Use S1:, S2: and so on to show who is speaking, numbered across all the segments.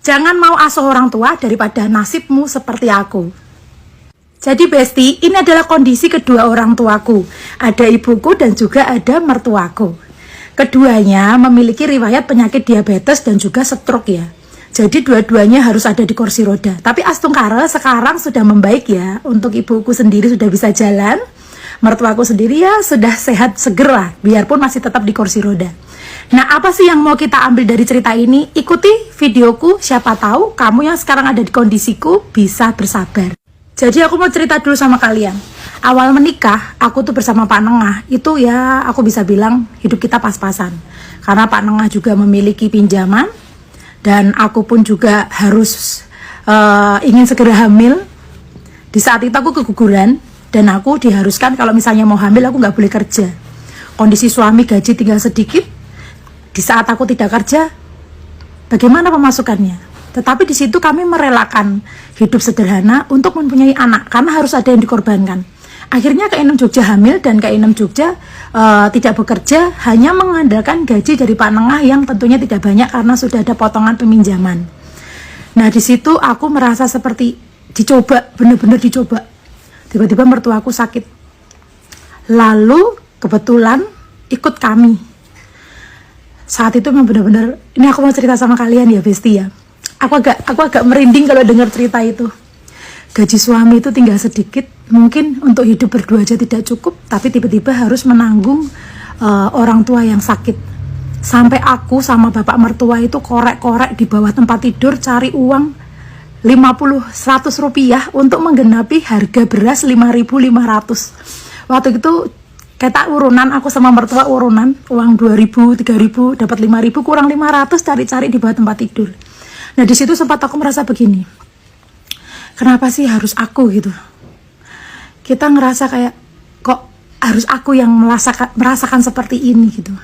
S1: Jangan mau asuh orang tua daripada nasibmu seperti aku. Jadi Besti, ini adalah kondisi kedua orang tuaku. Ada ibuku dan juga ada mertuaku. Keduanya memiliki riwayat penyakit diabetes dan juga stroke ya. Jadi dua-duanya harus ada di kursi roda. Tapi astungkara sekarang sudah membaik ya. Untuk ibuku sendiri sudah bisa jalan. Mertuaku sendiri ya sudah sehat seger lah. Biarpun masih tetap di kursi roda. Nah, apa sih yang mau kita ambil dari cerita ini? Ikuti videoku, siapa tahu kamu yang sekarang ada di kondisiku bisa bersabar. Jadi aku mau cerita dulu sama kalian. Awal menikah, aku tuh bersama Pak Nengah, itu ya aku bisa bilang hidup kita pas-pasan. Karena Pak Nengah juga memiliki pinjaman, dan aku pun juga harus ingin segera hamil. Di saat itu aku keguguran, dan aku diharuskan kalau misalnya mau hamil aku nggak boleh kerja. Kondisi suami gaji tinggal sedikit. Di saat aku tidak kerja, bagaimana pemasukannya? Tetapi di situ kami merelakan hidup sederhana untuk mempunyai anak, karena harus ada yang dikorbankan. Akhirnya Kak Inem Jogja hamil, dan Kak Inem Jogja tidak bekerja, hanya mengandalkan gaji dari Pak Nengah yang tentunya tidak banyak karena sudah ada potongan peminjaman. Nah, di situ aku merasa seperti dicoba, benar-benar dicoba. Tiba-tiba mertuaku sakit. Lalu kebetulan ikut kami. Saat itu memang benar-benar, ini aku mau cerita sama kalian ya Besti ya. Aku agak merinding kalau dengar cerita itu. Gaji suami itu tinggal sedikit, mungkin untuk hidup berdua aja tidak cukup, tapi tiba-tiba harus menanggung orang tua yang sakit. Sampai aku sama bapak mertua itu korek-korek di bawah tempat tidur cari uang 50-100 rupiah untuk menggenapi harga beras 5.500. Waktu itu kita urunan, aku sama mertua urunan, uang 2.000, 3.000, dapat 5.000, kurang 500, cari-cari di bawah tempat tidur. Nah, di situ sempat aku merasa begini, kenapa sih harus aku gitu? Kita ngerasa kayak, kok harus aku yang merasakan seperti ini gitu.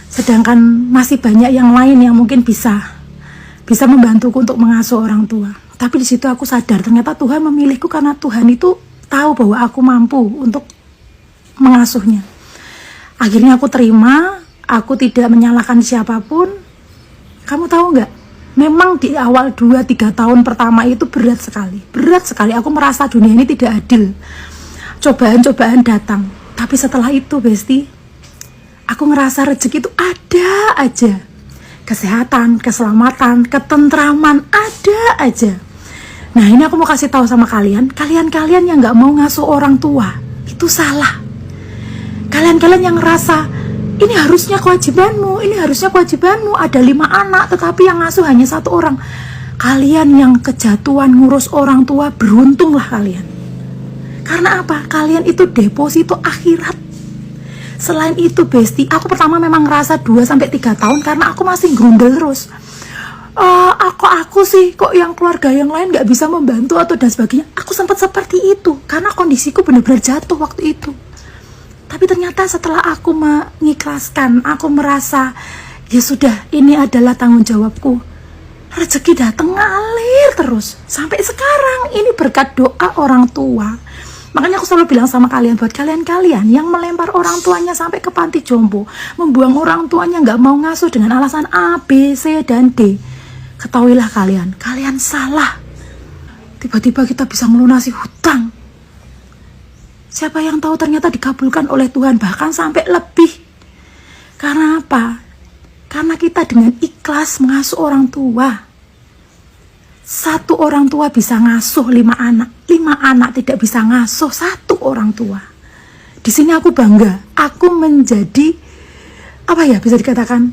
S1: Sedangkan masih banyak yang lain yang mungkin bisa membantuku untuk mengasuh orang tua. Tapi di situ aku sadar, ternyata Tuhan memilihku karena Tuhan itu tahu bahwa aku mampu untuk mengasuhnya. Akhirnya aku terima, aku tidak menyalahkan siapapun. Kamu tahu nggak? Memang di awal 2-3 tahun pertama itu berat sekali. Berat sekali, aku merasa dunia ini tidak adil. Cobaan-cobaan datang. Tapi setelah itu Besti, aku ngerasa rezeki itu ada aja. Kesehatan, keselamatan, ketentraman ada aja. Nah, ini aku mau kasih tahu sama kalian yang nggak mau ngasuh orang tua, itu salah. Kalian yang ngerasa ini harusnya kewajibanmu, ada 5 anak tetapi yang ngasuh hanya 1 orang. Kalian yang kejatuhan ngurus orang tua, beruntunglah kalian. Karena apa? Kalian itu deposito akhirat. Selain itu Besti, aku pertama memang ngerasa 2-3 tahun karena aku masih grundel terus. Aku sih kok yang keluarga yang lain gak bisa membantu atau dan sebagainya. Aku sempat seperti itu karena kondisiku benar-benar jatuh waktu itu. Tapi ternyata setelah aku mengikhlaskan, aku merasa ya sudah, ini adalah tanggung jawabku. Rezeki datang ngalir terus sampai sekarang. Ini berkat doa orang tua. Makanya aku selalu bilang sama kalian, buat kalian yang melempar orang tuanya sampai ke panti jompo, membuang orang tuanya nggak mau ngasuh dengan alasan A, B, C, dan D, ketahuilah kalian salah. Tiba-tiba kita bisa melunasi hutang. Siapa yang tahu ternyata dikabulkan oleh Tuhan, bahkan sampai lebih. Karena apa? Karena kita dengan ikhlas mengasuh orang tua. 1 orang tua bisa ngasuh 5 anak. 5 anak tidak bisa ngasuh 1 orang tua. Di sini aku bangga. Aku menjadi, apa ya bisa dikatakan,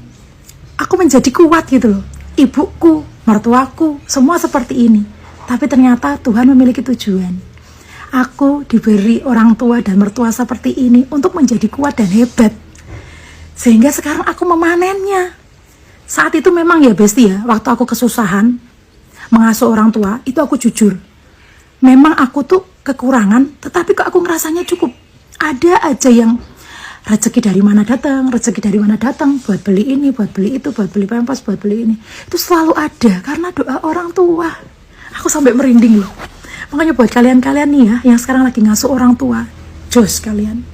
S1: aku menjadi kuat gitu loh. Ibuku, mertuaku, semua seperti ini. Tapi ternyata Tuhan memiliki tujuan. Aku diberi orang tua dan mertua seperti ini untuk menjadi kuat dan hebat. Sehingga sekarang aku memanennya. Saat itu memang ya Besti ya, waktu aku kesusahan mengasuh orang tua, itu aku jujur. Memang aku tuh kekurangan, tetapi kok aku ngerasanya cukup. Ada aja yang rezeki dari mana datang, buat beli ini, buat beli itu, buat beli pampers, buat beli ini. Itu selalu ada, karena doa orang tua. Aku sampai merinding loh. Makanya buat kalian nih ya, yang sekarang lagi ngasuh orang tua, jos kalian.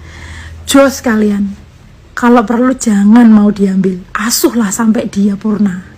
S1: Kalau perlu jangan mau diambil, asuhlah sampai dia purna.